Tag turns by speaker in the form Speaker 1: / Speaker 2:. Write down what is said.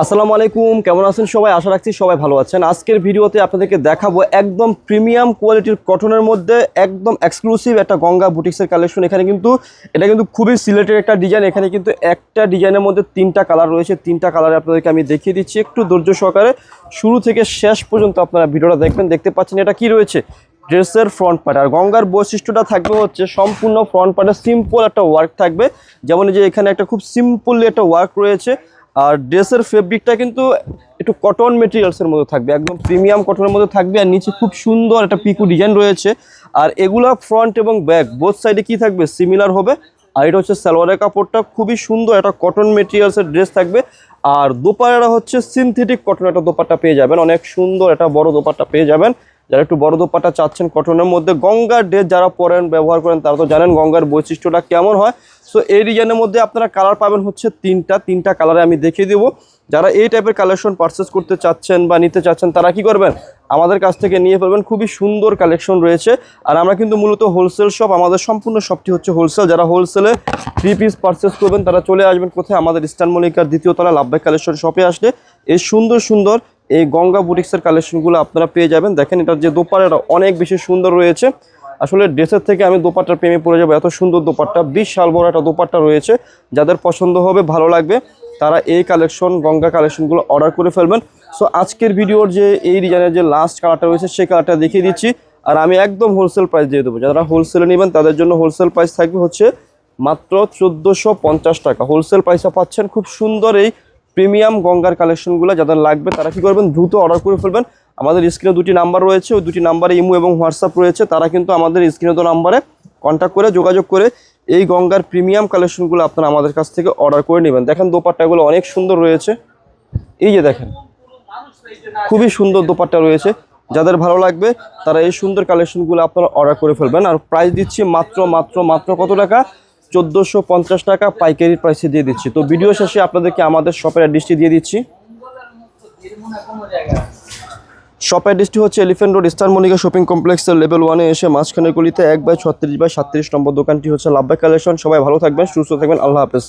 Speaker 1: আসসালামু আলাইকুম, কেমন আছেন সবাই? আশা রাখছি সবাই ভালো আছেন। আজকের ভিডিওতে আপনাদেরকে দেখাবো একদম প্রিমিয়াম কোয়ালিটির কটনের মধ্যে একদম এক্সক্লুসিভ একটা গঙ্গা বুটিক্সের কালেকশন। এখানে কিন্তু এটা কিন্তু খুবই সিলেক্টেড একটা ডিজাইন। এখানে কিন্তু একটা ডিজাইনের মধ্যে তিনটা কালার রয়েছে। তিনটা কালারে আপনাদেরকে আমি দেখিয়ে দিচ্ছি, একটু ধৈর্য সহকারে শুরু থেকে শেষ পর্যন্ত আপনারা ভিডিওটা দেখবেন। দেখতে পাচ্ছেন এটা কি রয়েছে, ড্রেসের ফ্রন্ট পার্ট। আর গঙ্গার বৈশিষ্ট্যটা থাকবে হচ্ছে সম্পূর্ণ ফ্রন্ট পার্টে সিম্পল একটা ওয়ার্ক থাকবে, যেমন যে এখানে একটা খুব সিম্পলি একটা ওয়ার্ক রয়েছে। আর ড্রেসের ফেব্রিকটা কিন্তু একটু কটন মেটেরিয়ালসের মধ্যে থাকবে, একদম প্রিমিয়াম কটনের মধ্যে থাকবে। আর নিচে খুব সুন্দর একটা পিকু ডিজাইন রয়েছে। আর এগুলা ফ্রন্ট এবং ব্যাক বোথ সাইডে কি থাকবে, সিমিলার হবে। আর এটা হচ্ছে সালোয়ারের কাপড়টা খুবই সুন্দর একটা কটন মেটেরিয়ালসের ড্রেস থাকবে। আর দোপাট্টাটা হচ্ছে সিনথেটিক কটন একটা দোপাট্টা পেয়ে যাবেন, অনেক সুন্দর একটা বড় দোপাট্টা পেয়ে যাবেন। যারা একটু বড় দোপাট্টা চাচ্ছেন কটনের মধ্যে, গঙ্গার ড্রেস যারা পরেন ব্যবহার করেন তারা তো জানেন গঙ্গার বৈশিষ্ট্যটা কেমন হয়। সো এই ডিজাইনের মধ্যে আপনারা কালার পাবেন হচ্ছে তিনটা কালারে আমি দেখিয়ে দেবো। যারা এই টাইপের কালেকশন পারচেস করতে চাচ্ছেন বা নিতে চাচ্ছেন তারা কি করবেন, আমাদের কাছ থেকে নিয়ে ফেলবেন। খুবই সুন্দর কালেকশন রয়েছে। আর আমরা কিন্তু মূলত হোলসেল শপ, আমাদের সম্পূর্ণ শপটি হচ্ছে হোলসেল। যারা হোলসেলে 3 পিস পারচেস করবেন তারা চলে আসবেন কোথায়, আমাদের ইস্টার্ন মল্লিকার 2য় তলা লাভবাই কালেকশন শপে আসলে এই সুন্দর এই গঙ্গা বুটিক্সের কালেকশনগুলো আপনারা পেয়ে যাবেন। দেখেন এটার যে দোপাট্টাটা অনেক বেশি সুন্দর রয়েছে। আসলে ড্রেসের থেকে আমি দোপাট্টার প্রেমে পড়ে যাবো, এত সুন্দর দোপাট্টা, বিশাল বড় একটা দোপাট্টা রয়েছে। যাদের পছন্দ হবে, ভালো লাগবে, তারা এই কালেকশন গঙ্গা কালেকশনগুলো অর্ডার করে ফেলবেন। সো আজকের ভিডিওর যে এই ডিজাইনের যে লাস্ট কালারটা রয়েছে সেই কালারটা দেখিয়ে দিচ্ছি। আর আমি একদম হোলসেল প্রাইস দিয়ে দেবো। যারা হোলসেলে নেবেন তাদের জন্য হোলসেল প্রাইস থাকবে হচ্ছে মাত্র 1450 টাকা। হোলসেল প্রাইসে পাচ্ছেন খুব সুন্দর এই প্রিমিয়াম গঙ্গার কালেকশনগুলো। যাদের লাগবে তারা কি করবেন, দ্রুত অর্ডার করে ফেলবেন। আমাদের স্ক্রিনে 2টি নাম্বার রয়েছে, ওই 2টি নাম্বারে ইমো এবং হোয়াটসঅ্যাপ রয়েছে। তারা কিন্তু আমাদের স্ক্রিনে নাম্বারে কন্ট্যাক্ট করে যোগাযোগ করে এই গঙ্গার প্রিমিয়াম কালেকশনগুলো আপনারা আমাদের কাছ থেকে অর্ডার করে নেবেন। দেখেন দোপাট্টাগুলো অনেক সুন্দর রয়েছে, এই যে দেখেন খুবই সুন্দর দোপাট্টা রয়েছে। যাদের ভালো লাগবে তারা এই সুন্দর কালেকশনগুলো আপনারা অর্ডার করে ফেলবেন। আর প্রাইস দিচ্ছি মাত্র কত টাকা, 1450 টাকা পাইকারি প্রাইসে দিয়ে দিচ্ছি। তো ভিডিও শেষে আপনাদেরকে আমাদের শপের অ্যাড্রেসটি দিয়ে দিচ্ছি। শপ অ্যাড্রেসটি হচ্ছে elephant road eastern Mallika shopping কমপ্লেক্সের লেভেল 1-এ এসে মাঝখানের গলিতে 1/36/37 নম্বর দোকানটি হচ্ছে লাভবাই কালেকশন। সবাই ভালো থাকবেন, সুস্থ থাকবেন, আল্লাহ হাফেজ।